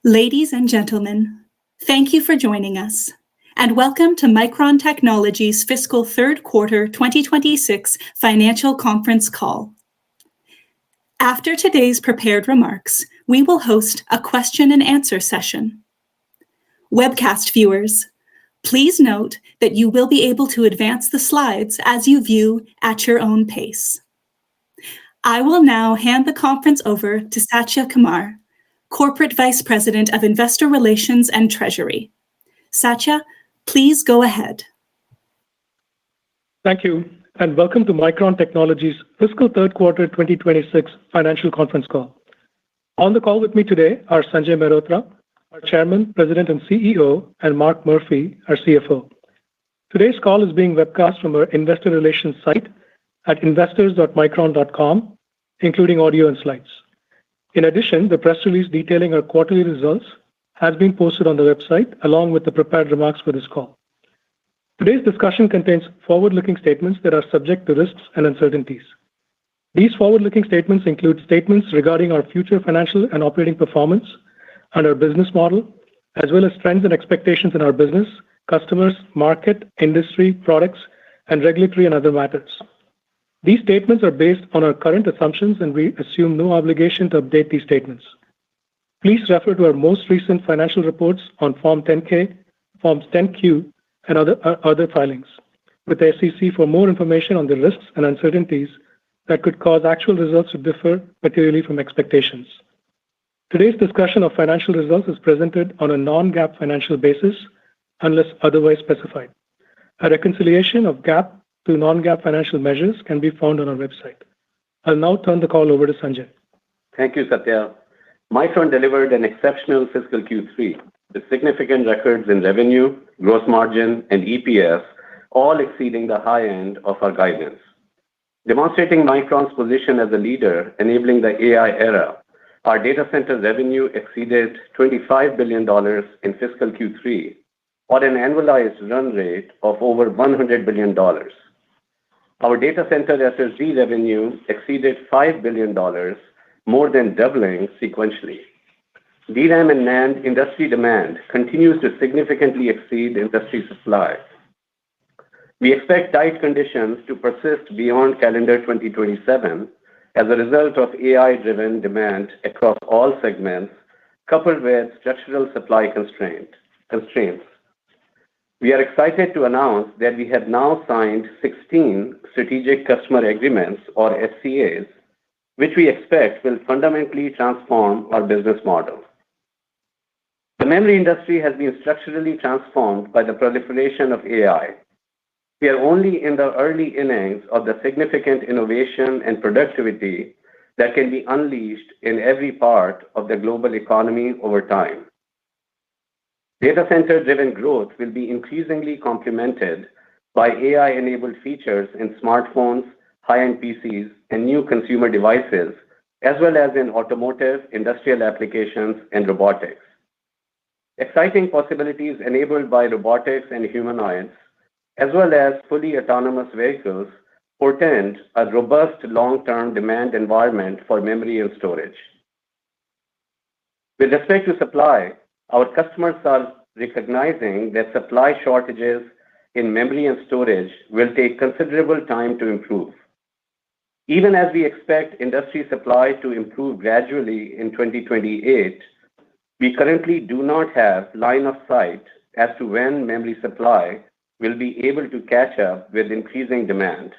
Ladies and gentlemen, thank you for joining us, and welcome to Micron Technology's fiscal third quarter 2026 financial conference call. After today's prepared remarks, we will host a question and answer session. Webcast viewers, please note that you will be able to advance the slides as you view at your own pace. I will now hand the conference over to Satya Kumar, Corporate Vice President of Investor Relations and Treasury. Satya, please go ahead. Thank you, and welcome to Micron Technology's fiscal third quarter 2026 financial conference call. On the call with me today are Sanjay Mehrotra, our Chairman, President, and CEO, and Mark Murphy, our CFO. Today's call is being webcast from our investor relations site at investors.micron.com, including audio and slides. In addition, the press release detailing our quarterly results has been posted on the website, along with the prepared remarks for this call. Today's discussion contains forward-looking statements that are subject to risks and uncertainties. These forward-looking statements include statements regarding our future financial and operating performance and our business model, as well as trends and expectations in our business, customers, market, industry, products, and regulatory and other matters. These statements are based on our current assumptions, and we assume no obligation to update these statements. Please refer to our most recent financial reports on Form 10-K, Forms 10-Q, and other filings with the SEC for more information on the risks and uncertainties that could cause actual results to differ materially from expectations. Today's discussion of financial results is presented on a non-GAAP financial basis unless otherwise specified. A reconciliation of GAAP to non-GAAP financial measures can be found on our website. I'll now turn the call over to Sanjay. Thank you, Satya. Micron delivered an exceptional fiscal Q3 with significant records in revenue, gross margin, and EPS, all exceeding the high end of our guidance. Demonstrating Micron's position as a leader enabling the AI era, our data center revenue exceeded $25 billion in fiscal Q3, or an annualized run rate of over $100 billion. Our data center SSD revenue exceeded $5 billion, more than doubling sequentially. DRAM and NAND industry demand continues to significantly exceed industry supply. We expect tight conditions to persist beyond calendar 2027 as a result of AI-driven demand across all segments, coupled with structural supply constraints. We are excited to announce that we have now signed 16 strategic customer agreements, or SCAs, which we expect will fundamentally transform our business model. The memory industry has been structurally transformed by the proliferation of AI. We are only in the early innings of the significant innovation and productivity that can be unleashed in every part of the global economy over time. Data center-driven growth will be increasingly complemented by AI-enabled features in smartphones, high-end PCs, and new consumer devices, as well as in automotive, industrial applications, and robotics. Exciting possibilities enabled by robotics and humanoids, as well as fully autonomous vehicles, portend a robust long-term demand environment for memory and storage. With respect to supply, our customers are recognizing that supply shortages in memory and storage will take considerable time to improve. Even as we expect industry supply to improve gradually in 2028, we currently do not have line of sight as to when memory supply will be able to catch up with increasing demand.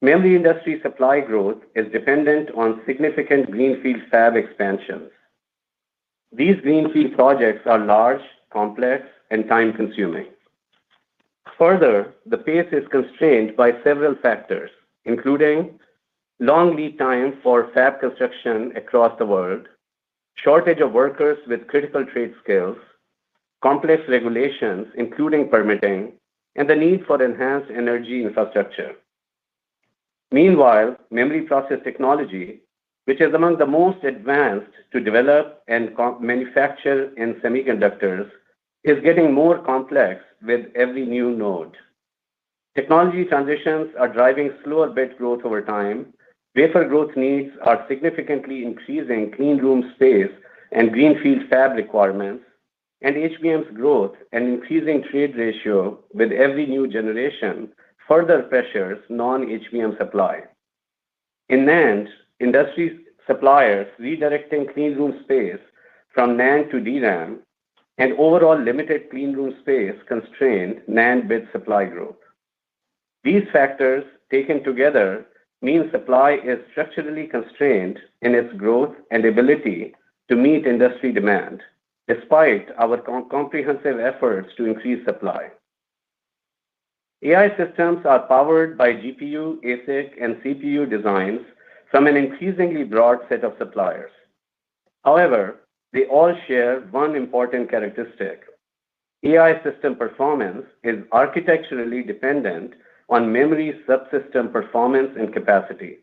Memory industry supply growth is dependent on significant greenfield fab expansions. These greenfield projects are large, complex, and time-consuming. Further, the pace is constrained by several factors, including long lead time for fab construction across the world, shortage of workers with critical trade skills, complex regulations, including permitting, and the need for enhanced energy infrastructure. Meanwhile, memory process technology, which is among the most advanced to develop and manufacture in semiconductors, is getting more complex with every new node. Technology transitions are driving slower bit growth over time. Wafer growth needs are significantly increasing clean room space and greenfield fab requirements, and HBM's growth and increasing trade ratio with every new generation further pressures non-HBM supply. In NAND, industry suppliers redirecting clean room space from NAND to DRAM and overall limited clean room space constrained NAND bit supply growth. These factors, taken together, mean supply is structurally constrained in its growth and ability to meet industry demand, despite our comprehensive efforts to increase supply. AI systems are powered by GPU, ASIC, and CPU designs from an increasingly broad set of suppliers. However, they all share one important characteristic. AI system performance is architecturally dependent on memory subsystem performance and capacity.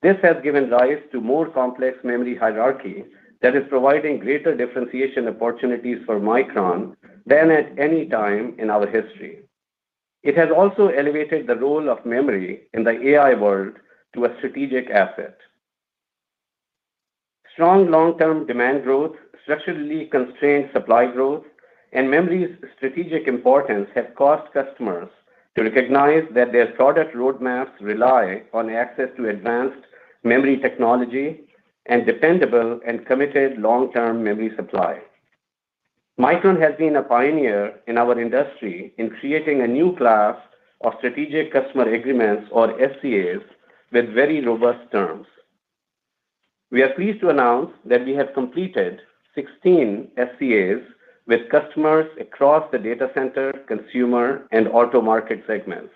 This has given rise to more complex memory hierarchy that is providing greater differentiation opportunities for Micron than at any time in our history. It has also elevated the role of memory in the AI world to a strategic asset. Strong long-term demand growth, structurally constrained supply growth, and memory's strategic importance have caused customers to recognize that their product roadmaps rely on access to advanced memory technology and dependable and committed long-term memory supply. Micron has been a pioneer in our industry in creating a new class of strategic customer agreements, or SCAs, with very robust terms. We are pleased to announce that we have completed 16 SCAs with customers across the data center, consumer, and auto market segments.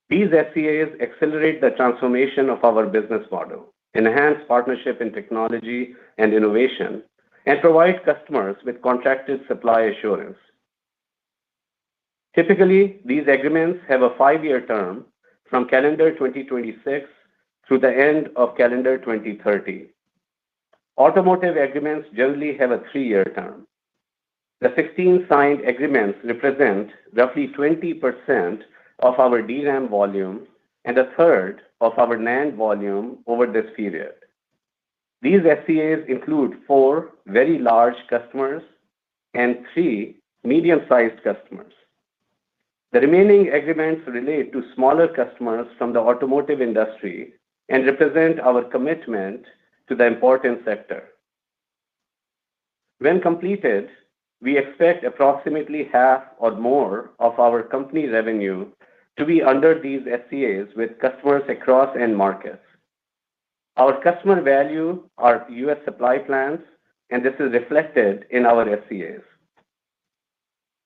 These SCAs accelerate the transformation of our business model, enhance partnership in technology and innovation, and provide customers with contracted supply assurance. Typically, these agreements have a 5-year term from calendar 2026 through the end of calendar 2030. Automotive agreements generally have a 3-year term. The 16 signed agreements represent roughly 20% of our DRAM volume and a third of our NAND volume over this period. These SCAs include 4 very large customers and 3 medium-sized customers. The remaining agreements relate to smaller customers from the automotive industry and represent our commitment to the important sector. When completed, we expect approximately half or more of our company revenue to be under these SCAs with customers across end markets. Our customer value our U.S. supply plans, and this is reflected in our SCAs.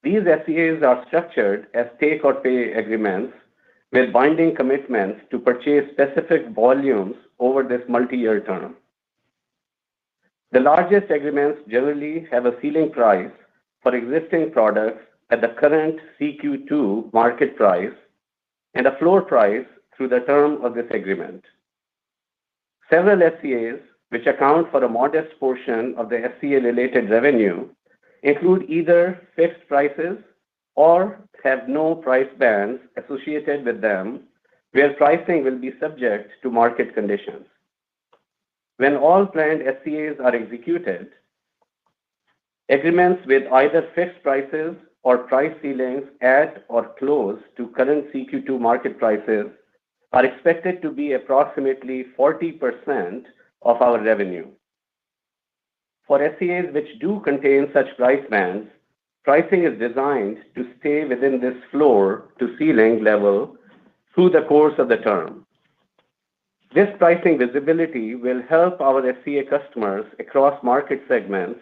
These SCAs are structured as take-or-pay agreements with binding commitments to purchase specific volumes over this multi-year term. The largest agreements generally have a ceiling price for existing products at the current CQ2 market price and a floor price through the term of this agreement. Several SCAs, which account for a modest portion of the SCA-related revenue, include either fixed prices or have no price bands associated with them, where pricing will be subject to market conditions. When all planned SCAs are executed, agreements with either fixed prices or price ceilings at or close to current CQ2 market prices are expected to be approximately 40% of our revenue. For SCAs which do contain such price bands, pricing is designed to stay within this floor to ceiling level through the course of the term. This pricing visibility will help our SCA customers across market segments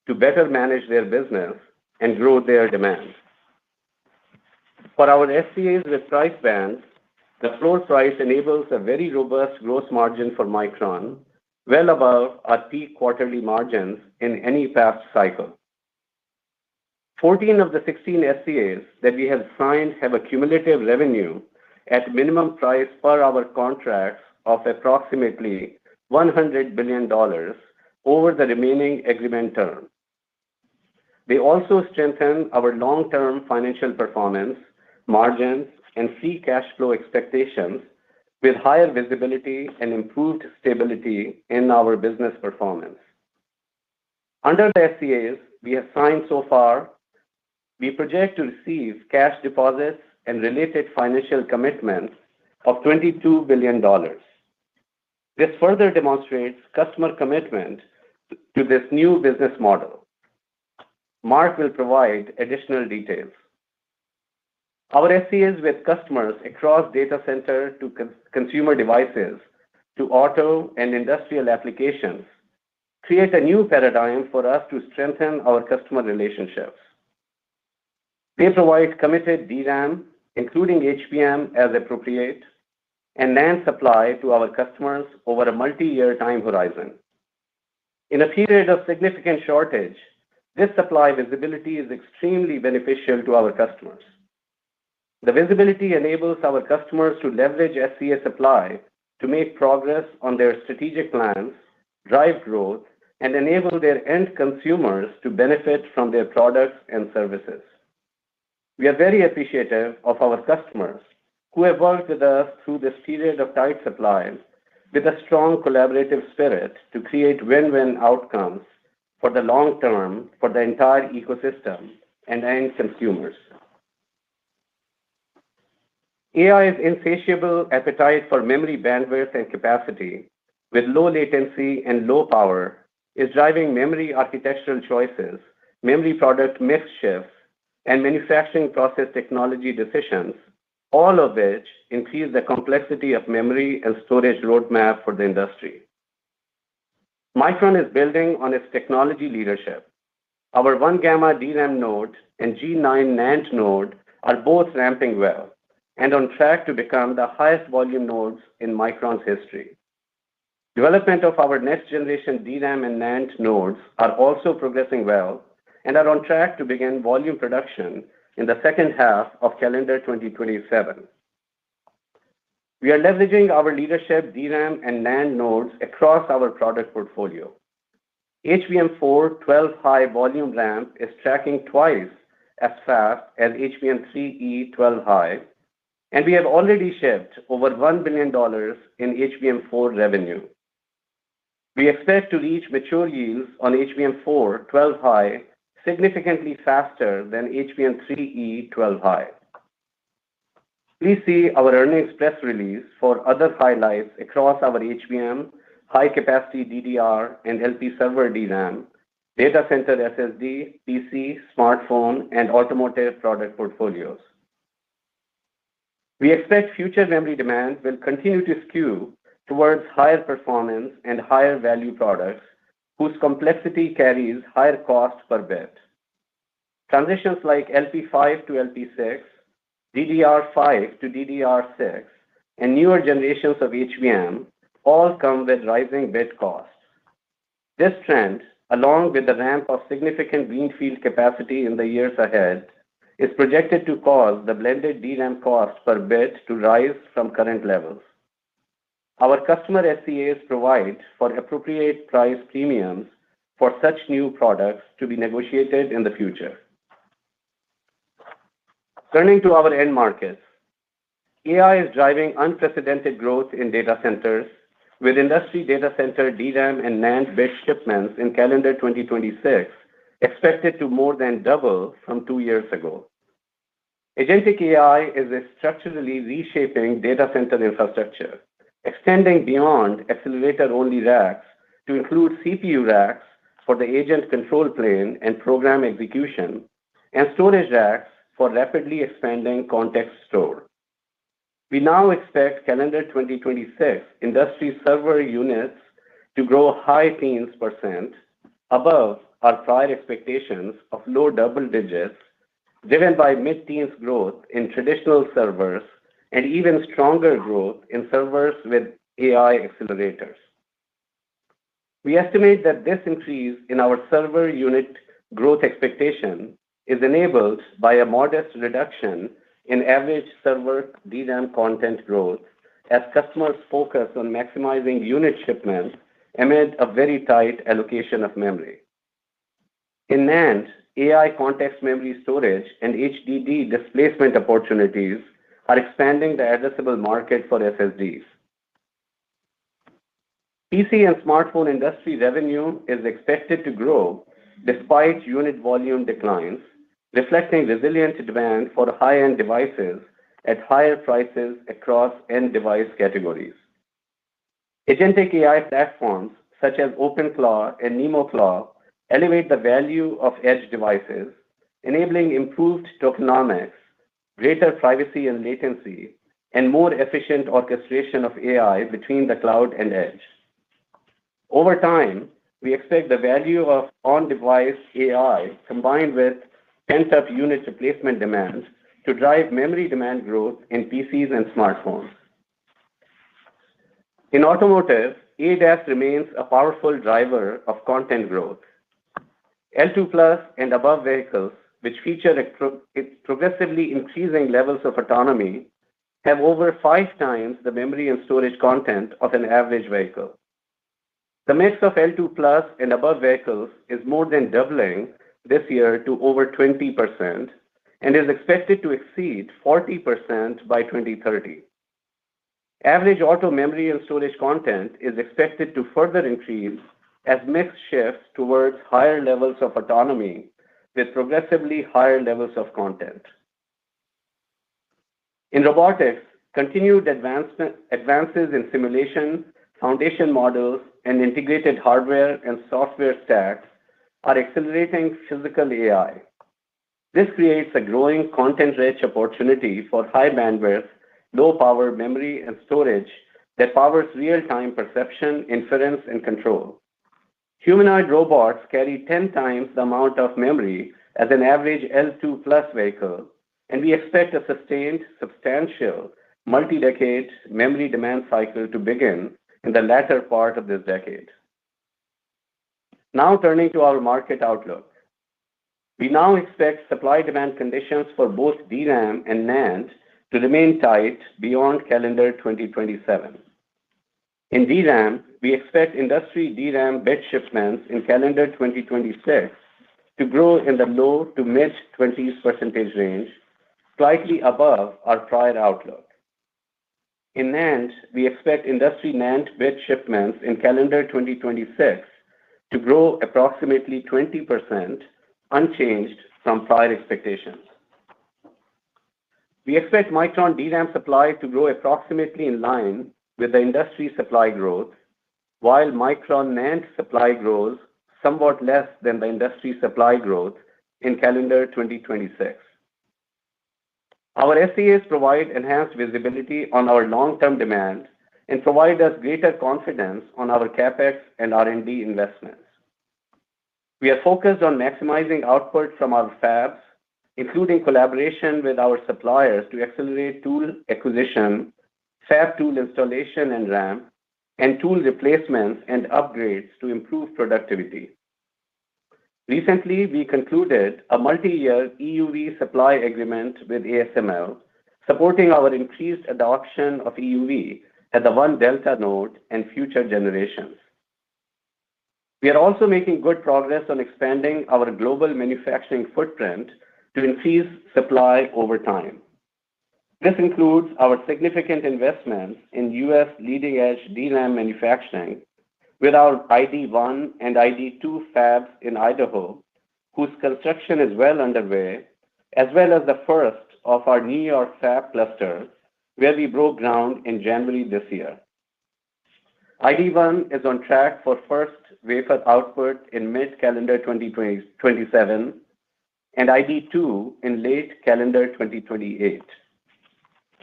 to better manage their business and grow their demand. For our SCAs with price bands, the floor price enables a very robust gross margin for Micron, well above our peak quarterly margins in any past cycle. 14 of the 16 SCAs that we have signed have a cumulative revenue at minimum price per our contracts of approximately $100 billion over the remaining agreement term. They also strengthen our long-term financial performance, margins, and free cash flow expectations with higher visibility and improved stability in our business performance. Under the SCAs we have signed so far, we project to receive cash deposits and related financial commitments of $22 billion. This further demonstrates customer commitment to this new business model. Mark will provide additional details. Our SCAs with customers across data center to consumer devices to auto and industrial applications create a new paradigm for us to strengthen our customer relationships. They provide committed DRAM, including HBM as appropriate, and NAND supply to our customers over a multi-year time horizon. In a period of significant shortage, this supply visibility is extremely beneficial to our customers. The visibility enables our customers to leverage SCA supply to make progress on their strategic plans, drive growth, and enable their end consumers to benefit from their products and services. We are very appreciative of our customers who have worked with us through this period of tight supply with a strong collaborative spirit to create win-win outcomes for the long term for the entire ecosystem and end consumers. AI's insatiable appetite for memory bandwidth and capacity with low latency and low power is driving memory architectural choices, memory product mix shifts, and manufacturing process technology decisions, all of which increase the complexity of memory and storage roadmap for the industry. Micron is building on its technology leadership. Our 1-gamma DRAM node and G9 NAND node are both ramping well and on track to become the highest volume nodes in Micron's history. Development of our next generation DRAM and NAND nodes are also progressing well and are on track to begin volume production in the second half of calendar 2027. We are leveraging our leadership DRAM and NAND nodes across our product portfolio. HBM4 12-high volume ramp is tracking twice as fast as HBM3E 12-high, and we have already shipped over $1 billion in HBM4 revenue. We expect to reach mature yields on HBM4 12-high significantly faster than HBM3E 12-high. Please see our earnings press release for other highlights across our HBM, high-capacity DDR, and LP server DRAM, data center SSD, PC, smartphone, and automotive product portfolios. We expect future memory demand will continue to skew towards higher performance and higher value products whose complexity carries higher cost per bit. Transitions like LP5 to LP6, DDR5 to DDR6, and newer generations of HBM all come with rising bit costs. This trend, along with the ramp of significant greenfield capacity in the years ahead, is projected to cause the blended DRAM cost per bit to rise from current levels. Our customer SCAs provide for appropriate price premiums for such new products to be negotiated in the future. Turning to our end markets, AI is driving unprecedented growth in data centers, with industry data center DRAM and NAND bit shipments in calendar 2026 expected to more than double from 2 years ago. Agentic AI is structurally reshaping data center infrastructure, extending beyond accelerator-only racks to include CPU racks for the agent control plane and program execution, and storage racks for rapidly expanding context store. We now expect calendar 2026 industry server units to grow high teens % above our prior expectations of low double digits, driven by mid-teens growth in traditional servers and even stronger growth in servers with AI accelerators. We estimate that this increase in our server unit growth expectation is enabled by a modest reduction in average server DRAM content growth as customers focus on maximizing unit shipments amid a very tight allocation of memory. In NAND, AI context memory storage and HDD displacement opportunities are expanding the addressable market for SSDs. PC and smartphone industry revenue is expected to grow despite unit volume declines, reflecting resilient demand for high-end devices at higher prices across end device categories. Agentic AI platforms such as OpenClaw and NemoClaw elevate the value of edge devices, enabling improved tokenomics, greater privacy and latency, and more efficient orchestration of AI between the cloud and edge. Over time, we expect the value of on-device AI combined with pent-up unit replacement demand to drive memory demand growth in PCs and smartphones. In automotive, ADAS remains a powerful driver of content growth. L2 plus and above vehicles, which feature progressively increasing levels of autonomy, have over 5 times the memory and storage content of an average vehicle. The mix of L2 plus and above vehicles is more than doubling this year to over 20% and is expected to exceed 40% by 2030. Average auto memory and storage content is expected to further increase as mix shifts towards higher levels of autonomy with progressively higher levels of content. In robotics, continued advances in simulation, foundation models, and integrated hardware and software stacks are accelerating physical AI. This creates a growing content-rich opportunity for high bandwidth, low-power memory and storage that powers real-time perception, inference, and control. Humanoid robots carry 10 times the amount of memory as an average L2 plus vehicle, and we expect a sustained, substantial, multi-decade memory demand cycle to begin in the latter part of this decade. Now turning to our market outlook. We now expect supply-demand conditions for both DRAM and NAND to remain tight beyond calendar 2027. In DRAM, we expect industry DRAM bit shipments in calendar 2026 to grow in the low to mid-20s% range, slightly above our prior outlook. In NAND, we expect industry NAND bit shipments in calendar 2026 to grow approximately 20%, unchanged from prior expectations. We expect Micron DRAM supply to grow approximately in line with the industry supply growth, while Micron NAND supply grows somewhat less than the industry supply growth in calendar 2026. Our SCAs provide enhanced visibility on our long-term demand and provide us greater confidence on our CapEx and R&D investments. We are focused on maximizing output from our fabs, including collaboration with our suppliers to accelerate tool acquisition, fab tool installation and ramp, and tool replacements and upgrades to improve productivity. Recently, we concluded a multi-year EUV supply agreement with ASML, supporting our increased adoption of EUV at the 1-delta node and future generations. We are also making good progress on expanding our global manufacturing footprint to increase supply over time. This includes our significant investments in U.S. leading-edge DRAM manufacturing with our ID1 and ID2 fabs in Idaho, whose construction is well underway, as well as the first of our New York fab cluster, where we broke ground in January this year. ID1 is on track for first wafer output in mid-calendar 2027 and ID2 in late calendar 2028.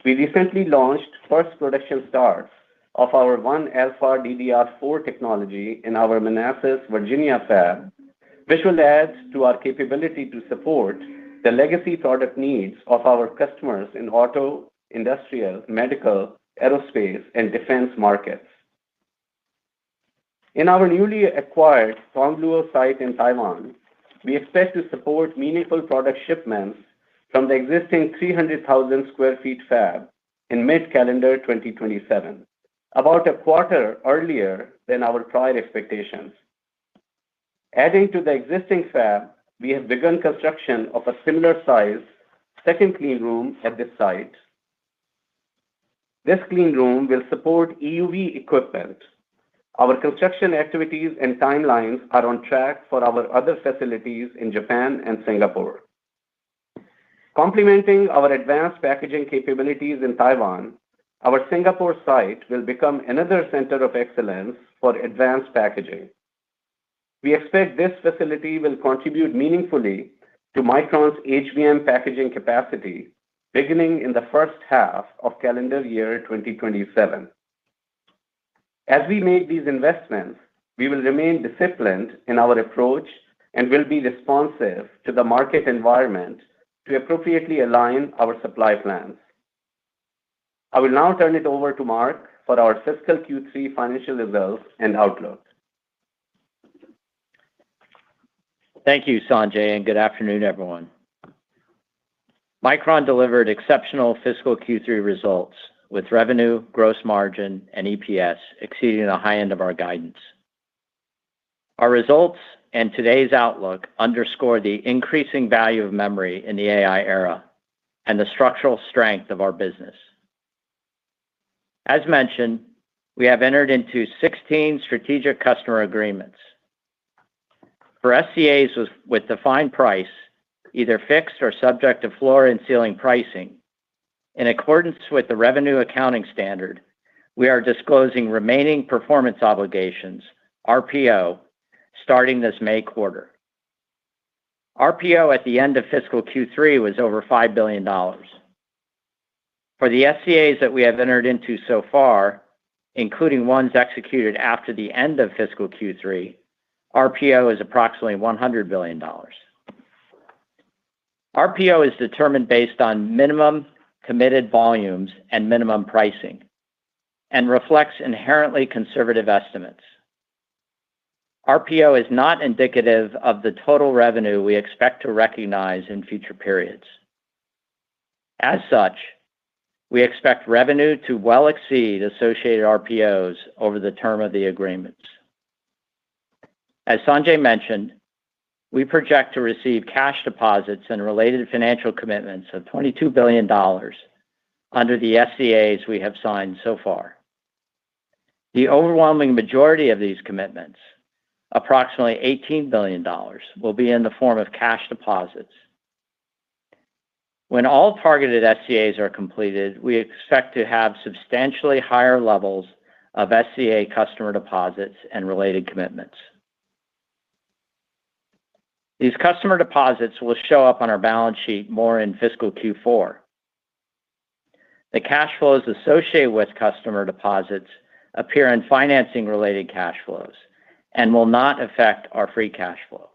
We recently launched first production starts of our 1-alpha DDR4 technology in our Manassas, Virginia fab, which will add to our capability to support the legacy product needs of our customers in auto, industrial, medical, aerospace, and defense markets. In our newly acquired Tongluo site in Taiwan, we expect to support meaningful product shipments from the existing 300,000 sq ft fab in mid-calendar 2027, about a quarter earlier than our prior expectations. Adding to the existing fab, we have begun construction of a similar size second clean room at this site. This clean room will support EUV equipment, Our construction activities and timelines are on track for our other facilities in Japan and Singapore. Complementing our advanced packaging capabilities in Taiwan, our Singapore site will become another center of excellence for advanced packaging. We expect this facility will contribute meaningfully to Micron's HBM packaging capacity beginning in the first half of calendar year 2027. As we make these investments, we will remain disciplined in our approach and will be responsive to the market environment to appropriately align our supply plans. I will now turn it over to Mark for our fiscal Q3 financial results and outlook. Thank you, Sanjay, and good afternoon, everyone. Micron delivered exceptional fiscal Q3 results with revenue, gross margin, and EPS exceeding the high end of our guidance. Our results and today's outlook underscore the increasing value of memory in the AI era and the structural strength of our business. As mentioned, we have entered into 16 strategic customer agreements. For SCAs with defined price, either fixed or subject to floor and ceiling pricing, in accordance with the revenue accounting standard, we are disclosing remaining performance obligations, RPO, starting this May quarter. RPO at the end of fiscal Q3 was over $5 billion. For the SCAs that we have entered into so far, including ones executed after the end of fiscal Q3, RPO is approximately $100 billion. RPO is determined based on minimum committed volumes and minimum pricing and reflects inherently conservative estimates. RPO is not indicative of the total revenue we expect to recognize in future periods. As such, we expect revenue to well exceed associated RPOs over the term of the agreements. As Sanjay mentioned, we project to receive cash deposits and related financial commitments of $22 billion under the SCAs we have signed so far. The overwhelming majority of these commitments, approximately $18 billion, will be in the form of cash deposits. When all targeted SCAs are completed, we expect to have substantially higher levels of SCA customer deposits and related commitments. These customer deposits will show up on our balance sheet more in fiscal Q4. The cash flows associated with customer deposits appear in financing-related cash flows and will not affect our free cash flow.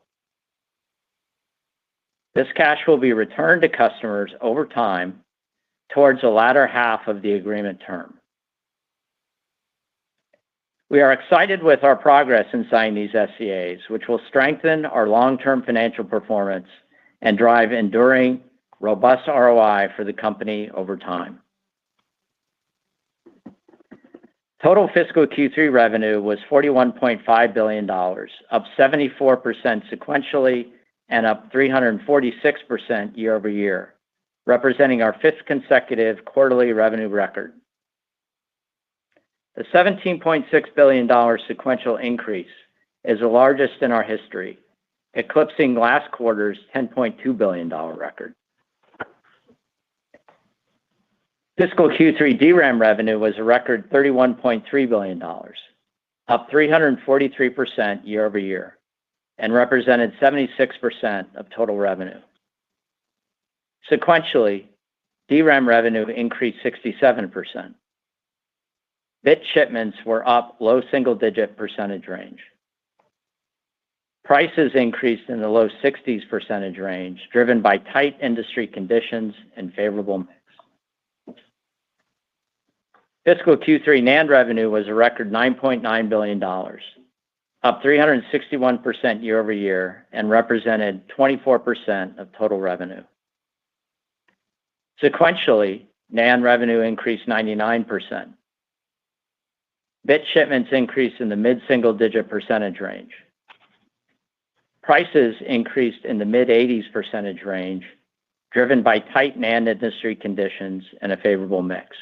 This cash will be returned to customers over time towards the latter half of the agreement term. We are excited with our progress in signing these SCAs, which will strengthen our long-term financial performance and drive enduring, robust ROI for the company over time. Total fiscal Q3 revenue was $41.5 billion, up 74% sequentially and up 346% year-over-year, representing our fifth consecutive quarterly revenue record. The $17.6 billion sequential increase is the largest in our history, eclipsing last quarter's $10.2 billion record. Fiscal Q3 DRAM revenue was a record $31.3 billion, up 343% year-over-year, and represented 76% of total revenue. Sequentially, DRAM revenue increased 67%. Bit shipments were up low single-digit percentage range. Prices increased in the low 60s% range, driven by tight industry conditions and favorable mix. Fiscal Q3 NAND revenue was a record $9.9 billion, up 361% year-over-year, and represented 24% of total revenue. Sequentially, NAND revenue increased 99%. Bit shipments increased in the mid-single-digit percentage range. Prices increased in the mid-80s% range, driven by tight NAND industry conditions and a favorable mix.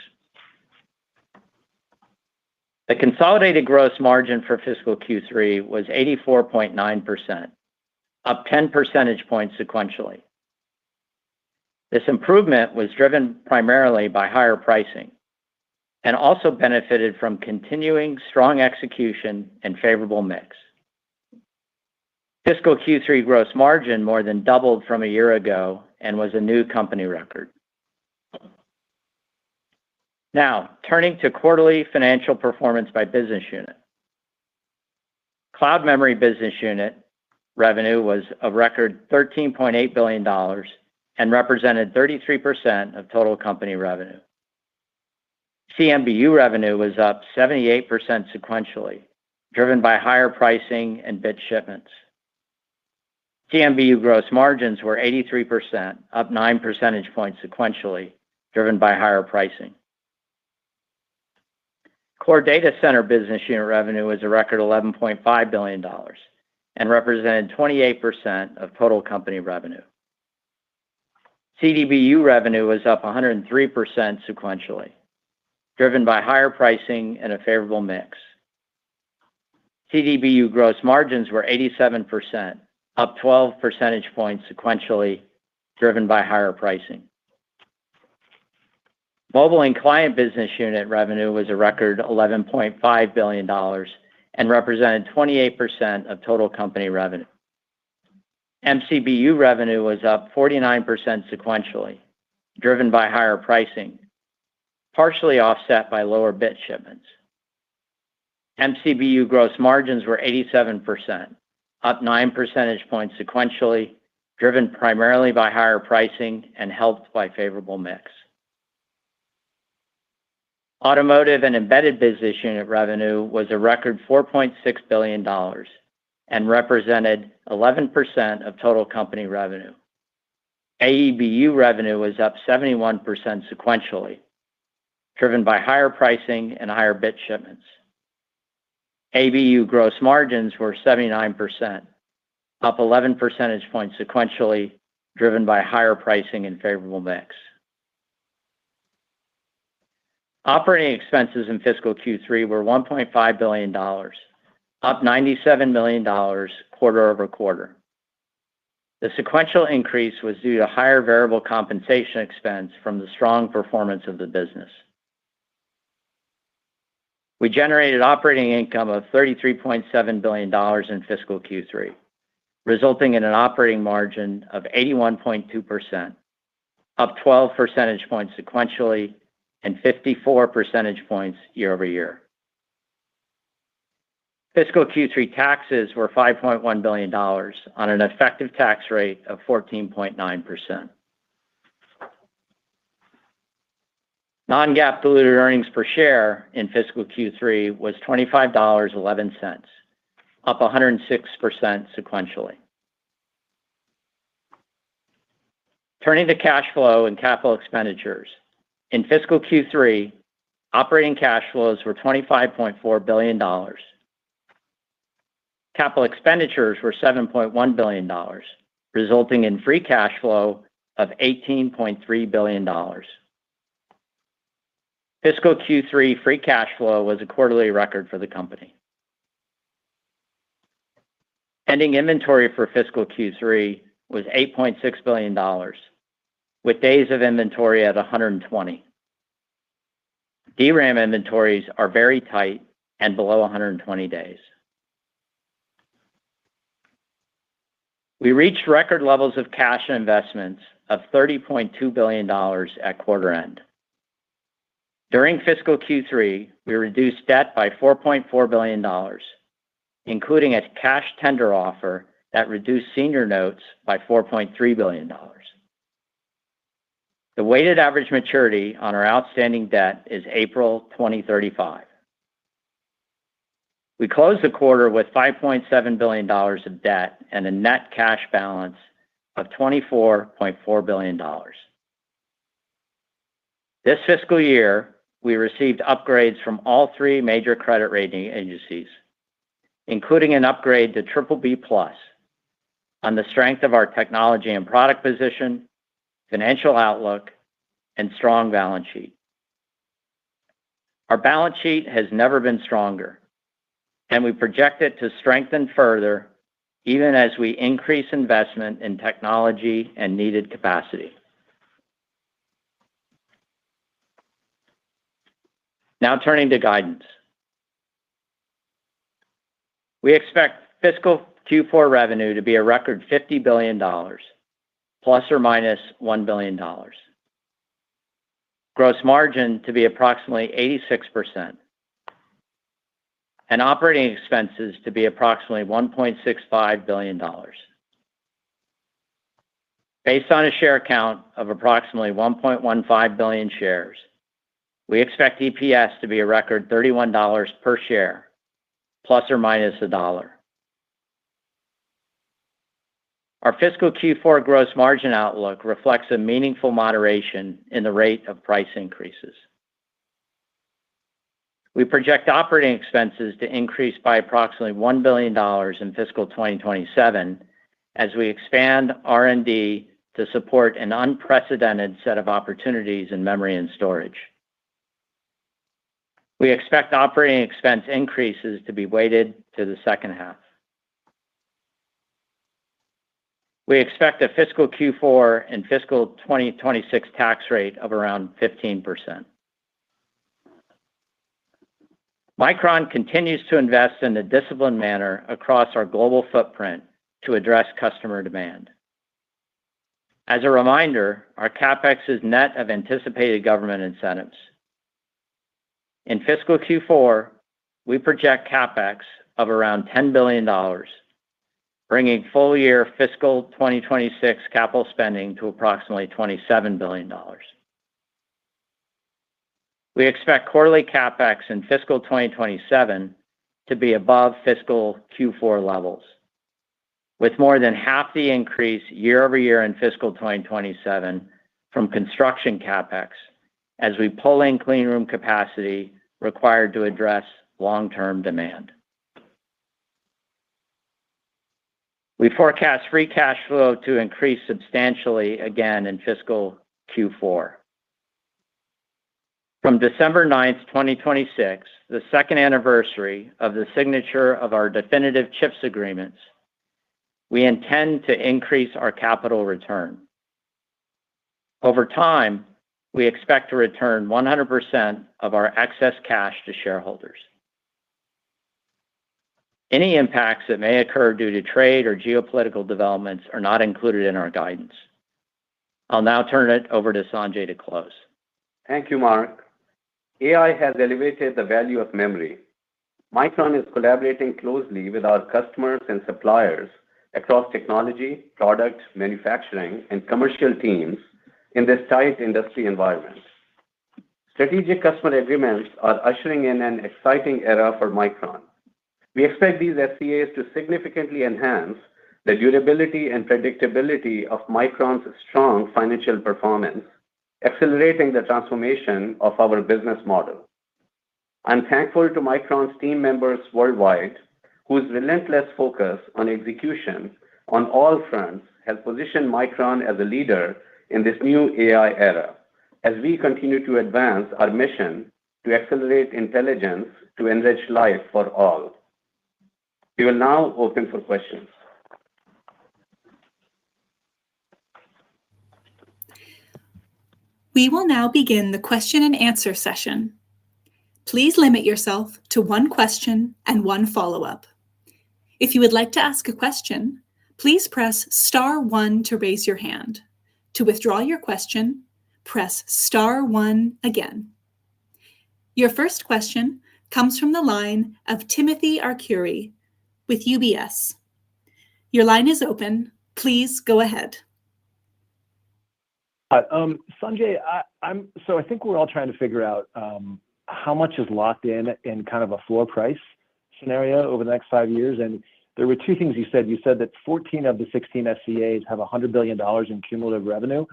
The consolidated gross margin for fiscal Q3 was 84.9%, up 10 percentage points sequentially. This improvement was driven primarily by higher pricing and also benefited from continuing strong execution and favorable mix. Fiscal Q3 gross margin more than doubled from a year ago and was a new company record. Now, turning to quarterly financial performance by business unit. Cloud Memory Business Unit revenue was a record $13.8 billion and represented 33% of total company revenue. CMBU revenue was up 78% sequentially, driven by higher pricing and bit shipments. CMBU gross margins were 83%, up 9 percentage points sequentially, driven by higher pricing. Core Data Center Business Unit revenue was a record $11.5 billion and represented 28% of total company revenue. CDBU revenue was up 103% sequentially, driven by higher pricing and a favorable mix. CDBU gross margins were 87%, up 12 percentage points sequentially, driven by higher pricing. Mobile and Client Business Unit revenue was a record $11.5 billion and represented 28% of total company revenue. MCBU revenue was up 49% sequentially, driven by higher pricing, partially offset by lower bit shipments. MCBU gross margins were 87%, up 9 percentage points sequentially, driven primarily by higher pricing and helped by favorable mix. Automotive and Embedded Business Unit revenue was a record $4.6 billion and represented 11% of total company revenue. AEBU revenue was up 71% sequentially, driven by higher pricing and higher bit shipments. ABU gross margins were 79%, up 11 percentage points sequentially, driven by higher pricing and favorable mix. Operating expenses in fiscal Q3 were $1.5 billion, up $97 million quarter-over-quarter. The sequential increase was due to higher variable compensation expense from the strong performance of the business. We generated operating income of $33.7 billion in fiscal Q3, resulting in an operating margin of 81.2%, up 12 percentage points sequentially and 54 percentage points year-over-year. Fiscal Q3 taxes were $5.1 billion on an effective tax rate of 14.9%. Non-GAAP diluted earnings per share in fiscal Q3 was $25.11, up 106% sequentially. Turning to cash flow and capital expenditures. In fiscal Q3, operating cash flows were $25.4 billion. Capital expenditures were $7.1 billion, resulting in free cash flow of $18.3 billion. Fiscal Q3 free cash flow was a quarterly record for the company. Ending inventory for fiscal Q3 was $8.6 billion, with days of inventory at 120. DRAM inventories are very tight and below 120 days. We reached record levels of cash and investments of $30.2 billion at quarter end. During fiscal Q3, we reduced debt by $4.4 billion, including a cash tender offer that reduced senior notes by $4.3 billion. The weighted average maturity on our outstanding debt is April 2035. We closed the quarter with $5.7 billion of debt and a net cash balance of $24.4 billion. This fiscal year, we received upgrades from all three major credit rating agencies, including an upgrade to BBB+ on the strength of our technology and product position, financial outlook, and strong balance sheet. Our balance sheet has never been stronger, and we project it to strengthen further even as we increase investment in technology and needed capacity. Now turning to guidance. We expect fiscal Q4 revenue to be a record $50 billion, plus or minus $1 billion. Gross margin to be approximately 86%, and operating expenses to be approximately $1.65 billion. Based on a share count of approximately 1.15 billion shares, we expect EPS to be a record $31 per share, plus or minus $1. Our fiscal Q4 gross margin outlook reflects a meaningful moderation in the rate of price increases. We project operating expenses to increase by approximately $1 billion in fiscal 2027 as we expand R&D to support an unprecedented set of opportunities in memory and storage. We expect operating expense increases to be weighted to the second half. We expect a fiscal Q4 and fiscal 2026 tax rate of around 15%. Micron continues to invest in a disciplined manner across our global footprint to address customer demand. As a reminder, our CapEx is net of anticipated government incentives. In fiscal Q4, we project CapEx of around $10 billion, bringing full-year fiscal 2026 capital spending to approximately $27 billion. We expect quarterly CapEx in fiscal 2027 to be above fiscal Q4 levels, with more than half the increase year-over-year in fiscal 2027 from construction CapEx as we pull in clean room capacity required to address long-term demand. We forecast free cash flow to increase substantially again in fiscal Q4. From December 9th, 2026, the second anniversary of the signature of our definitive CHIPS agreements, we intend to increase our capital return. Over time, we expect to return 100% of our excess cash to shareholders. Any impacts that may occur due to trade or geopolitical developments are not included in our guidance. I'll now turn it over to Sanjay to close. Thank you, Mark. AI has elevated the value of memory. Micron is collaborating closely with our customers and suppliers across technology, product, manufacturing, and commercial teams in this tight industry environment. Strategic customer agreements are ushering in an exciting era for Micron. We expect these SCAs to significantly enhance the durability and predictability of Micron's strong financial performance, accelerating the transformation of our business model. I'm thankful to Micron's team members worldwide, whose relentless focus on execution on all fronts has positioned Micron as a leader in this new AI era, as we continue to advance our mission to accelerate intelligence to enrich life for all. We will now open for questions. We will now begin the question and answer session. Please limit yourself to one question and one follow-up. If you would like to ask a question, please press *1 to raise your hand. To withdraw your question, press *1 again. Your first question comes from the line of Timothy Arcuri with UBS. Your line is open. Please go ahead. Sanjay, I think we're all trying to figure out how much is locked in kind of a floor price scenario over the next 5 years. And there were two things you said. You said that 14 of the 16 SCAs have $100 billion in cumulative revenue.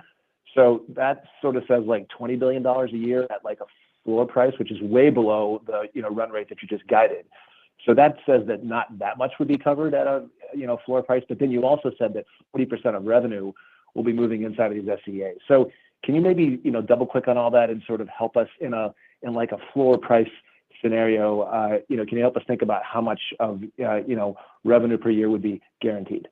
So that sort of says like $20 billion a year at like a floor price, which is way below the run rate that you just guided. So that says that not that much would be covered at a floor price. But then you also said that 40% of revenue will be moving inside of these SCAs. So can you maybe double click on all that and sort of help us in a in like a floor price scenario, can you help us think about how much of, revenue per year would be guaranteed?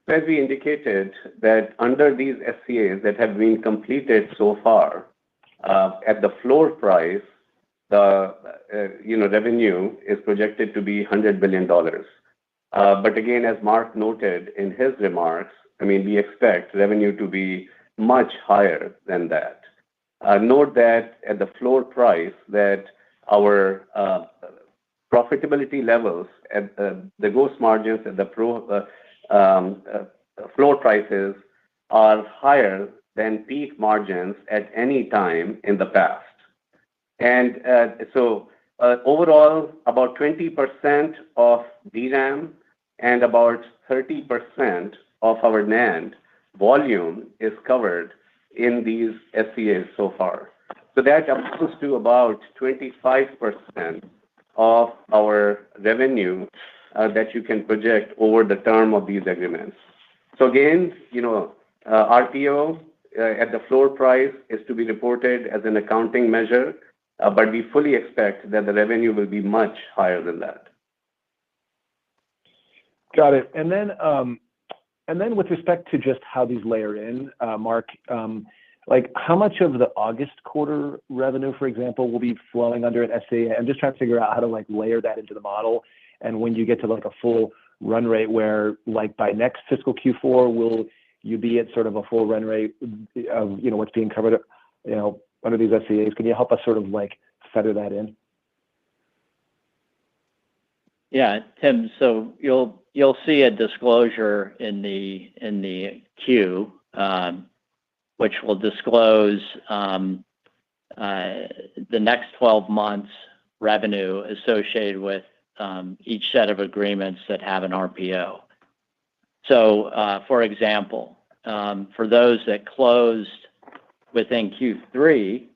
As we indicated, that under these SCAs that have been completed so far, at the floor price, the revenue is projected to be $100 billion. But again, as Mark noted in his remarks, we expect revenue to be much higher than that. Note that at the floor price, that our profitability levels at the gross margins at the floor prices are higher than peak margins at any time in the past. And so overall, about 20% of DRAM and about 30% of our NAND volume is covered in these SCAs so far. So that amounts to about 25% of our revenue that you can project over the term of these agreements. So again, RPO at the floor price is to be reported as an accounting measure, but we fully expect that the revenue will be much higher than that. Got it. And then with respect to just how these layer in, Mark, how much of the August quarter revenue, for example, will be flowing under an SCA? I'm just trying to figure out how to layer that into the model. And when you get to a full run rate where by next fiscal Q4, will you be at sort of a full run rate of what's being covered under these SCAs? Can you help us sort of feather that in? Yeah, Tim. So you'll see a disclosure in the Q, which will disclose the next 12 months revenue associated with each set of agreements that have an RPO. So, for example, for those that closed within Q3,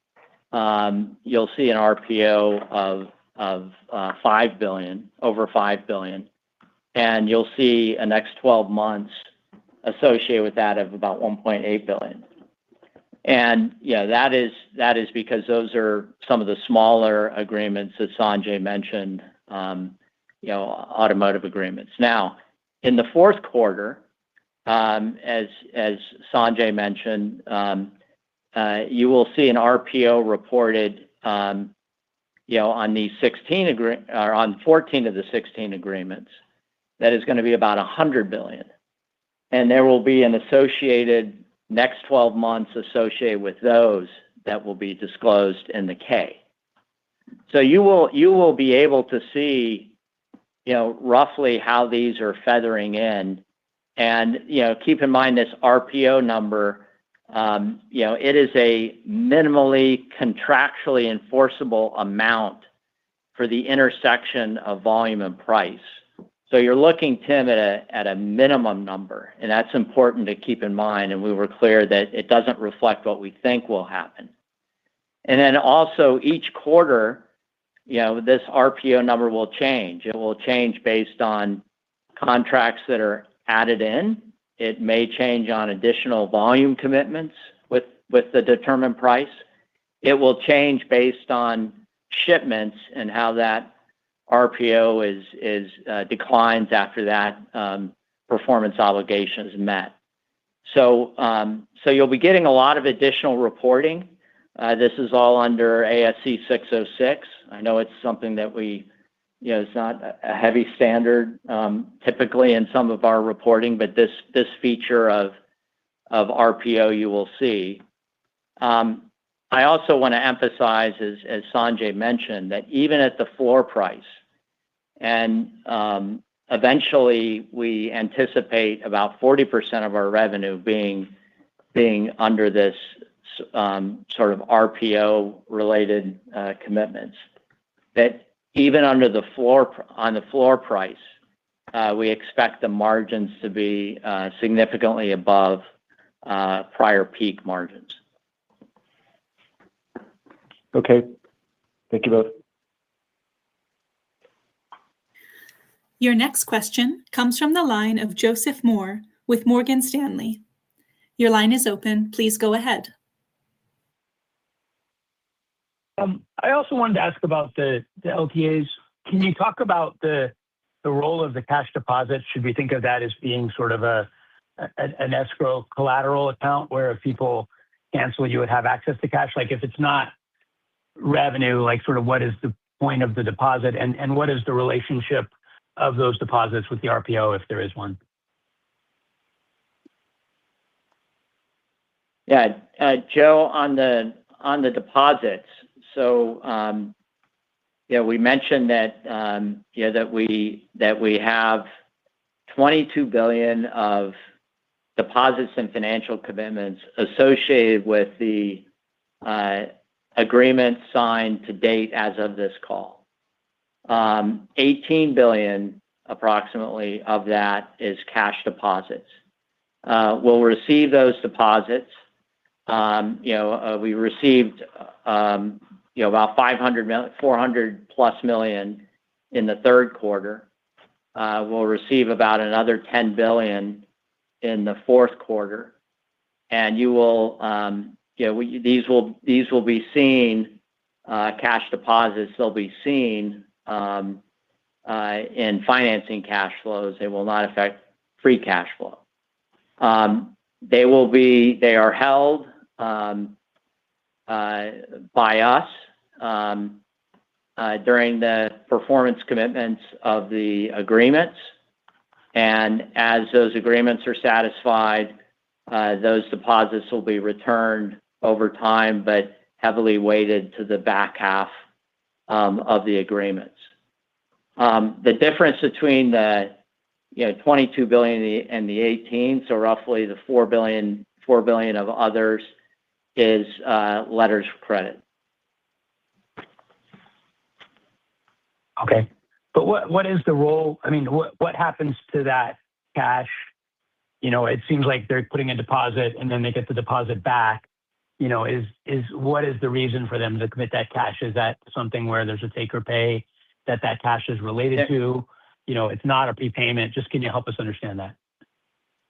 you'll see an RPO of $5 billion, over $5 billion, and you'll see a next 12 months associated with that of about $1.8 billion. And that is because those are some of the smaller agreements that Sanjay mentioned, automotive agreements. Now, in the fourth quarter, as Sanjay mentioned, you will see an RPO reported, on these 14 of the 16 agreements, that is going to be about $100 billion, and there will be an associated next 12 months associated with those that will be disclosed in the K. So you will be able to see, roughly how these are feathering in, and keep in mind this RPO number. It is a minimally contractually enforceable amount for the intersection of volume and price. So you're looking, Tim, at a minimum number, and that's important to keep in mind. And we were clear that it doesn't reflect what we think will happen. And then also each quarter, this RPO number will change. It will change based on contracts that are added in. It may change on additional volume commitments with the determined price. It will change based on shipments and how that RPO is declines after that performance obligation is met. So you'll be getting a lot of additional reporting. This is all under ASC 606. I know it's something that it's not a heavy standard typically in some of our reporting, but this feature of RPO you will see. I also want to emphasize, as Sanjay mentioned, that even at the floor price, and eventually we anticipate about 40% of our revenue being under this sort of RPO related commitments, that even under the floor price, we expect the margins to be significantly above prior peak margins. Okay. Thank you both. Your next question comes from the line of Joseph Moore with Morgan Stanley. Your line is open. Please go ahead. I also wanted to ask about the LTAs. Can you talk about the role of the cash deposits? Should we think of that as being sort of an escrow collateral account where if people cancel, you would have access to cash? Like if it's not revenue, like sort of what is the point of the deposit and what is the relationship of those deposits with the RPO if there is one? Yeah, Joe, on the deposits. So, we mentioned that that we have $22 billion of deposits and financial commitments associated with the agreement signed to date as of this call. 18 billion approximately of that is cash deposits. We'll receive those deposits. We received about 400+ million in the third quarter. We'll receive about another 10 billion in the fourth quarter, and these will be seen cash deposits. They'll be seen in financing cash flows. They will not affect free cash flow. They are held by us during the performance commitments of the agreements. And as those agreements are satisfied, those deposits will be returned over time, but heavily weighted to the back half of the agreements. The difference between the 22 billion and the 18, so roughly the 4 billion of others, is letters of credit. Okay. But what is the role? I mean, what happens to that cash? It seems like they're putting a deposit and then they get the deposit back. What is the reason for them to commit that cash? Is that something where there's a take or pay that cash is related to? It's not a prepayment. Just can you help us understand that?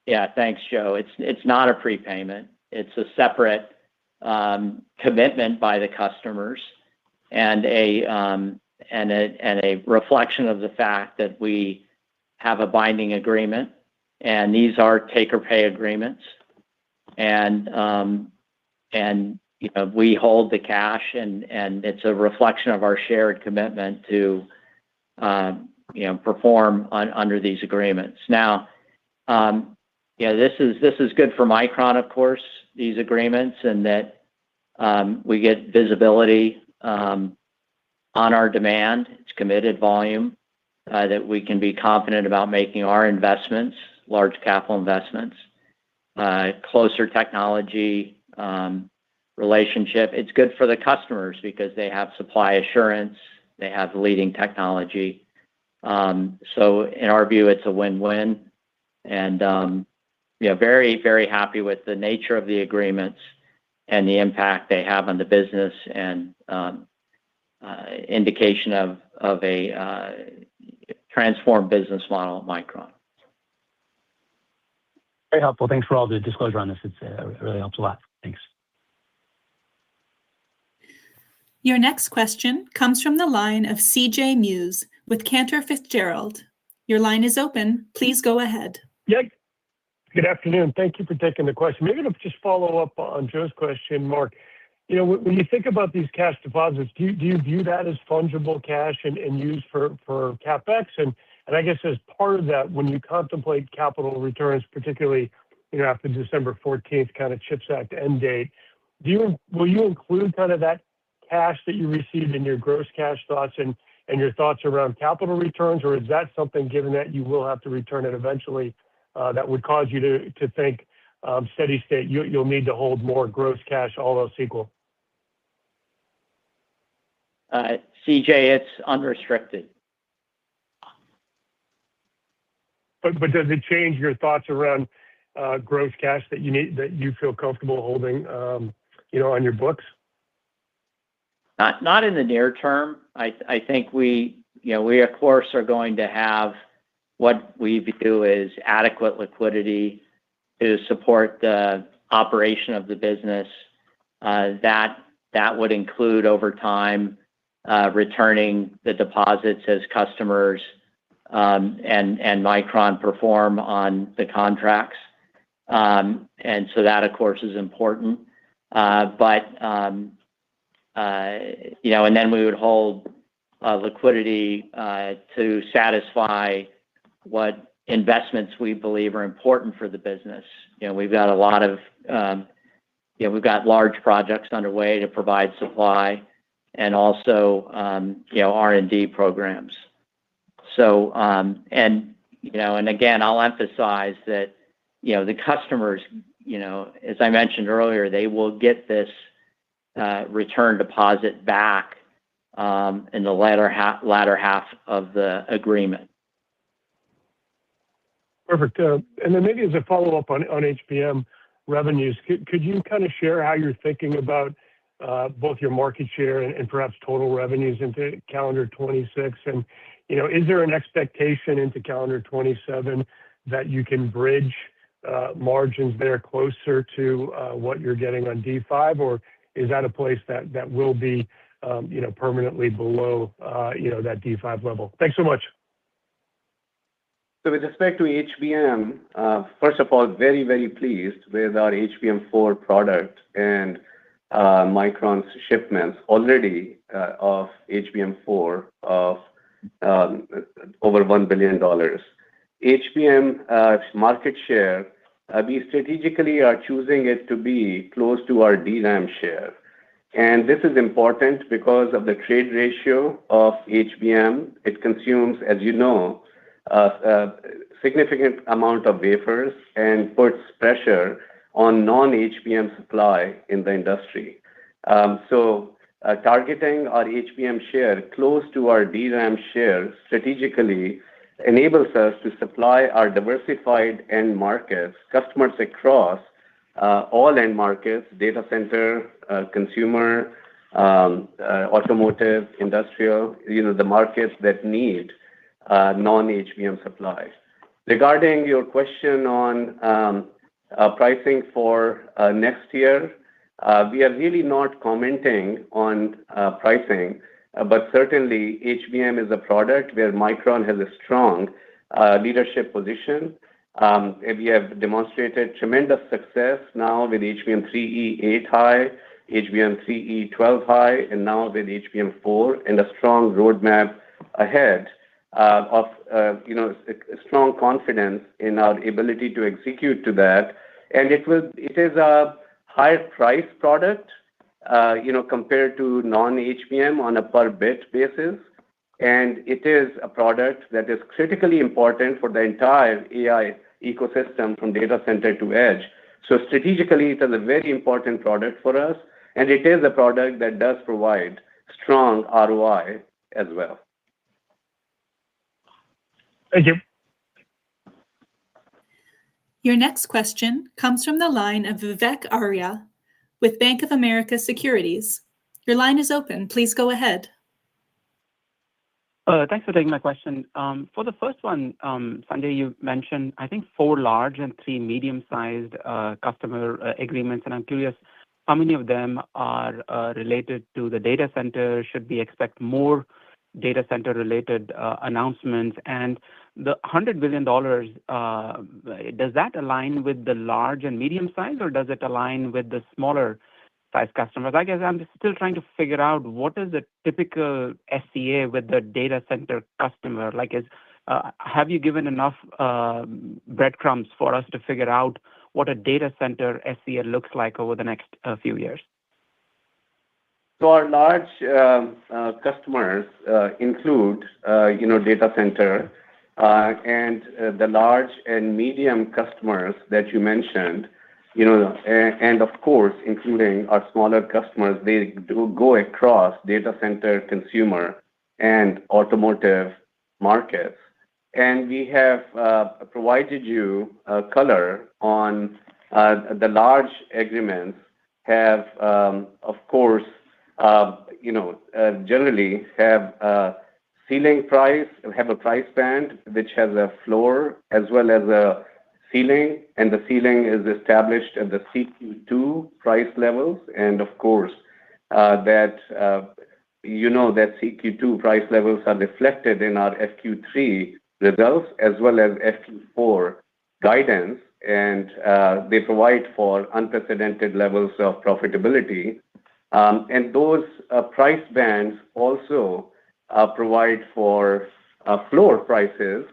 Yeah, thanks, Joe. It's not a prepayment. It's a separate commitment by the customers and a reflection of the fact that we have a binding agreement, and these are take or pay agreements, and we hold the cash, and it's a reflection of our shared commitment to perform under these agreements. Now, this is good for Micron, of course, these agreements, and that we get visibility on our demand. It's committed volume that we can be confident about making our investments, large capital investments, closer technology relationship. It's good for the customers because they have supply assurance, they have leading technology. So in our view, it's a win-win, and very, very happy with the nature of the agreements and the impact they have on the business, and indication of a transformed business model at Micron. Very helpful. Thanks for all the disclosure on this. It really helps a lot. Thanks. Your next question comes from the line of CJ Muse with Cantor Fitzgerald. Your line is open. Please go ahead. Yeah. Good afternoon. Thank you for taking the question. Maybe to just follow up on Joe's question, Mark. When you think about these cash deposits, do you view that as fungible cash and used for CapEx? And I guess as part of that, when you contemplate capital returns, particularly after December 14th kind of CHIPS Act end date, will you include kind of that cash that you received in your gross cash thoughts and your thoughts around capital returns, or is that something, given that you will have to return it eventually, that would cause you to think steady state you'll need to hold more gross cash, all else equal? CJ, it's unrestricted. But does it change your thoughts around gross cash that you feel comfortable holding on your books? Not in the near term. I think we of course are going to have what we view as adequate liquidity to support the operation of the business. That That would include over time returning the deposits as customers and Micron perform on the contracts. And so that, of course, is important. But and then we would hold liquidity to satisfy what investments we believe are important for the business. We've got a lot of, we've got large projects underway to provide supply and also, R&D programs. So, and again, I'll emphasize that, the customers, as I mentioned earlier, they will get this return deposit back in the latter half of the agreement. Perfect. And then maybe as a follow-up on HBM revenues, could you kind of share how you're thinking about both your market share and perhaps total revenues into calendar 26? And, is there an expectation into calendar 27 that you can bridge margins there closer to what you're getting on D5? Or is that a place that will be, permanently below, that D5 level? Thanks so much. So with respect to HBM, first of all, very, very pleased with our HBM4 product and Micron's shipments already of HBM4 of over $1 billion. HBM market share, we strategically are choosing it to be close to our DRAM share. And this is important because of the trade ratio of HBM. It consumes, as you know, a significant amount of wafers and puts pressure on non-HBM supply in the industry. So targeting our HBM share close to our DRAM share strategically enables us to supply our diversified end markets, customers across all end markets, data center, consumer, automotive, industrial, the markets that need non-HBM supply. Regarding your question on pricing for next year, we are really not commenting on pricing, but certainly HBM is a product where Micron has a strong leadership position. We have demonstrated tremendous success now with HBM3E 8-high, HBM3E 12-high, and now with HBM4, and a strong roadmap ahead of strong confidence in our ability to execute to that. And it is a higher price product, compared to non-HBM on a per bit basis. And it is a product that is critically important for the entire AI ecosystem from data center to edge. So strategically, it is a very important product for us, and it is a product that does provide strong ROI as well. Thank you. Your next question comes from the line of Vivek Arya with Bank of America Securities. Your line is open. Please go ahead. Thanks for taking my question. For the first one, Sanjay, you mentioned, I think, 4 large and 3 medium-sized customer agreements, and I'm curious how many of them are related to the data center. Should we expect more data center-related announcements? And the $100 billion, does that align with the large and medium size, or does it align with the smaller size customers? I guess I'm still trying to figure out what is the typical SCA with the data center customer. Have you given enough breadcrumbs for us to figure out what a data center SCA looks like over the next few years? So our large customers include, data center, and the large and medium customers that you mentioned, and of course, including our smaller customers, they do go across data center, consumer, and automotive markets. And we have provided you color on the large agreements have, of course, generally have a ceiling price, have a price band which has a floor as well as a ceiling, and the ceiling is established at the CQ2 price levels. And of course, that CQ2 price levels are reflected in our FQ3 results as well as FQ4 guidance, and they provide for unprecedented levels of profitability. And those price bands also provide for floor prices,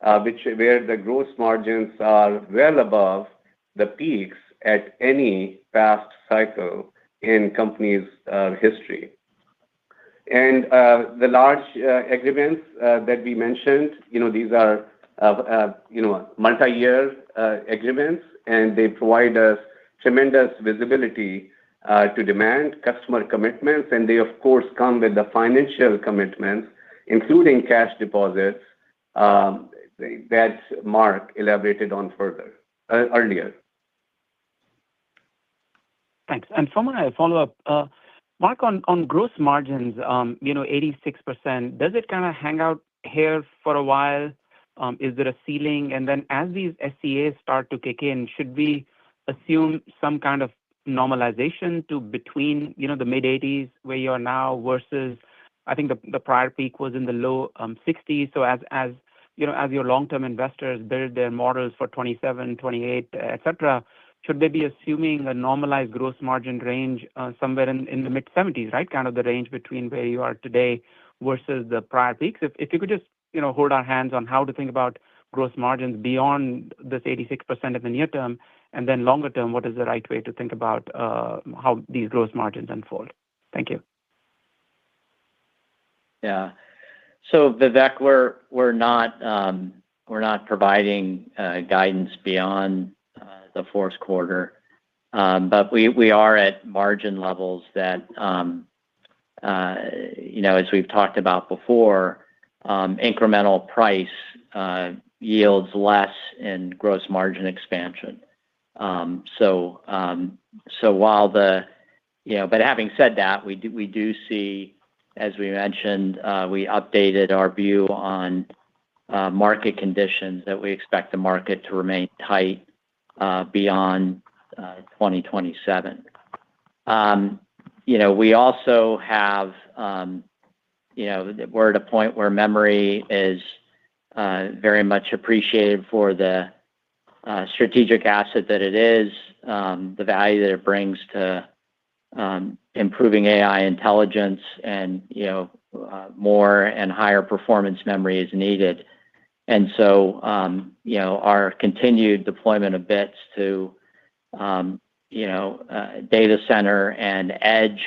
where the gross margins are well above the peaks at any past cycle in company's history. And the large agreements that we mentioned, these are multi-year agreements, and they provide us tremendous visibility to demand, customer commitments, and they of course come with the financial commitments, including cash deposits that Mark elaborated on earlier. Thanks. And for my follow-up, Mark, on gross margins, 86%, does it kind of hang out here for a while? Is there a ceiling? And then as these SCAs start to kick in, should we assume some kind of normalization to between, the mid-80s where you are now versus, I think the prior peak was in the low 60s. So as your long-term investors build their models for 27, 28, et cetera, should they be assuming a normalized gross margin range somewhere in the mid-70s, right? Kind of the range between where you are today versus the prior peaks. If you could just, hold our hands on how to think about gross margins beyond this 86% in the near term, and then longer term, what is the right way to think about how these gross margins unfold? Thank you. Yeah. So Vivek, we're not providing guidance beyond the fourth quarter, but we are at margin levels that, as we've talked about before, incremental price yields less in gross margin expansion. So while but having said that, we do see, as we mentioned, we updated our view on market conditions that we expect the market to remain tight beyond 2027. We also have, we're at a point where memory is very much appreciated for the strategic asset that it is, the value that it brings to improving AI intelligence, and more and higher performance memory is needed. And so our continued deployment of bits to data center and edge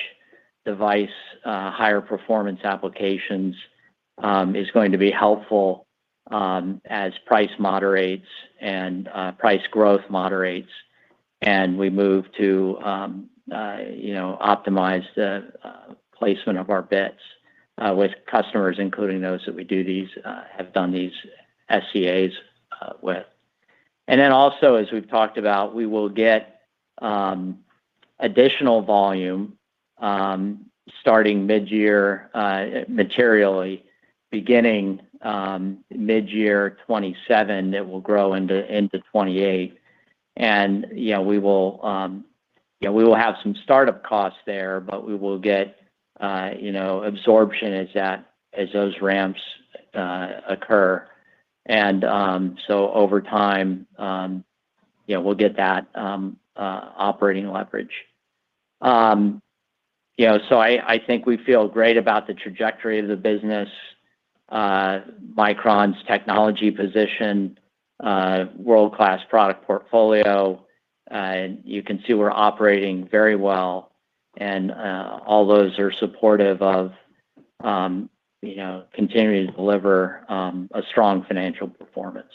device higher performance applications is going to be helpful as price moderates and price growth moderates, and we move to optimize the placement of our bits with customers, including those that we have done these SCAs with. And then also, as we've talked about, we will get additional volume starting mid-year materially, beginning mid-year 27, that will grow into 28. And we will have some startup costs there, but we will get absorption as those ramps occur. And so over time, we'll get that operating leverage. So I think we feel great about the trajectory of the business, Micron's technology position, world-class product portfolio. You can see we're operating very well, and all those are supportive of continuing to deliver a strong financial performance.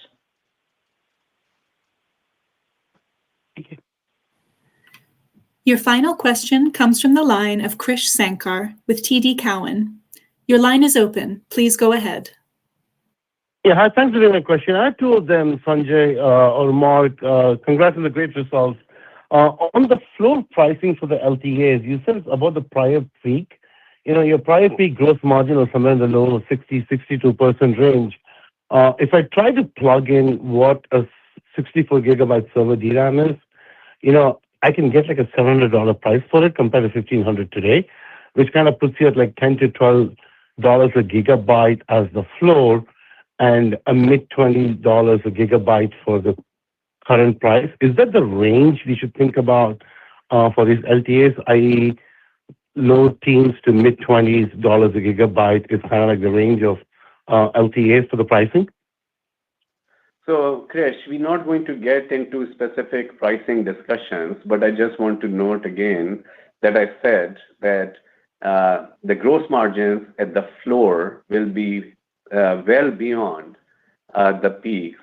Thank you. Your final question comes from the line of Krish Sankar with TD Cowen. Your line is open. Please go ahead. Yeah, hi. Thanks for taking my question. I have two of them, Sanjay or Mark. Congrats on the great results. On the floor pricing for the LTAs, you said it's about the prior peak. Your prior peak gross margin was somewhere in the low 60-62% range. If I try to plug in what a 64 gigabyte server DRAM is, I can get like a $700 price for it compared to $1,500 today, which kind of puts you at like $10 to $12 a gigabyte as the floor and a mid-$20 a gigabyte for the current price. Is that the range we should think about for these LTAs, i.e., low teens to mid-20s dollars a gigabyte is kind of like the range of LTAs for the pricing? So, Krish, we're not going to get into specific pricing discussions, but I just want to note again that I said that the gross margins at the floor will be well beyond the peaks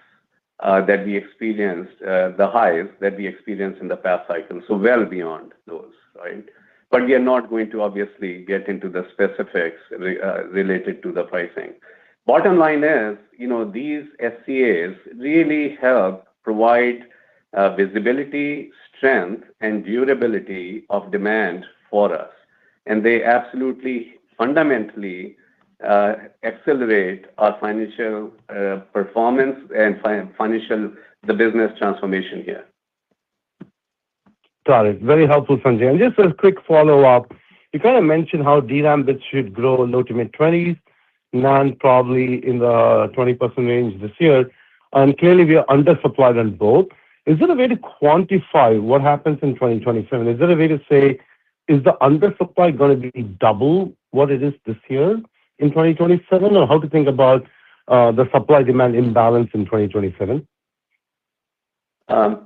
that we experienced, the highs that we experienced in the past cycle. So well beyond those, right? But we are not going to obviously get into the specifics related to the pricing. Bottom line is, these SCAs really help provide visibility, strength, and durability of demand for us. And they absolutely, fundamentally accelerate our financial performance and the business transformation here. Got it. Very helpful, Sanjay. And just a quick follow-up. You kind of mentioned how DRAM bits should grow low to mid-20s, NAND probably in the 20% range this year. And clearly, we are undersupplied on both. Is there a way to quantify what happens in 2027? Is there a way to say, is the undersupply going to be double what it is this year in 2027? Or how to think about the supply-demand imbalance in 2027?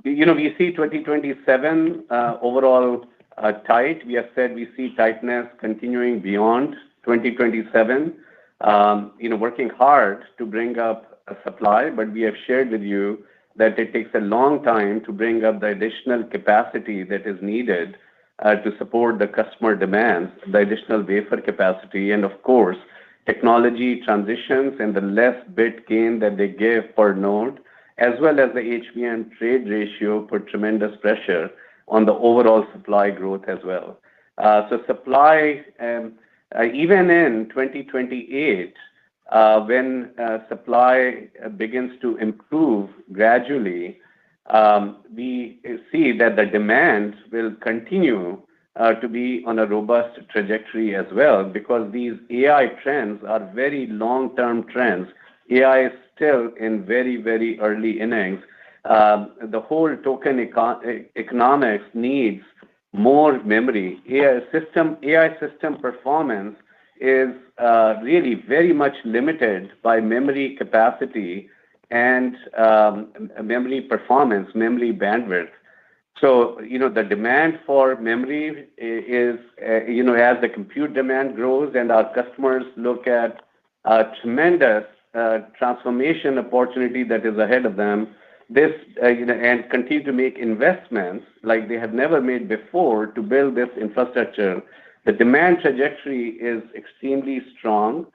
We see 2027 overall tight. We have said we see tightness continuing beyond 2027. Working hard to bring up a supply, but we have shared with you that it takes a long time to bring up the additional capacity that is needed to support the customer demands, the additional wafer capacity, and of course, technology transitions and the less bit gain that they give per node, as well as the HBM trade ratio put tremendous pressure on the overall supply growth as well. So supply, even in 2028, when supply begins to improve gradually, we see that the demand will continue to be on a robust trajectory as well, because these AI trends are very long-term trends. AI is still in very, very early innings. The whole token economics needs more memory. AI system performance is really very much limited by memory capacity and memory performance, memory bandwidth. So, the demand for memory is, as the compute demand grows and our customers look at a tremendous transformation opportunity that is ahead of them, and continue to make investments like they have never made before to build this infrastructure. The demand trajectory is extremely strong.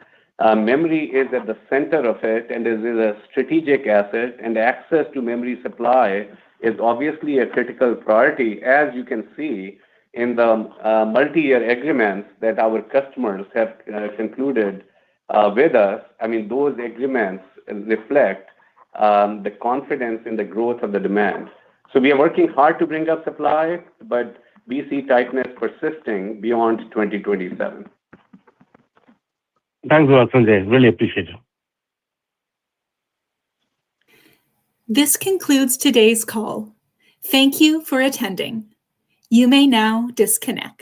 Memory is at the center of it and is a strategic asset, and access to memory supply is obviously a critical priority, as you can see in the multi-year agreements that our customers have concluded with us. I mean, those agreements reflect the confidence in the growth of the demand. So we are working hard to bring up supply, but we see tightness persisting beyond 2027. Thanks a lot, Sanjay. Really appreciate it. This concludes today's call. Thank you for attending. You may now disconnect.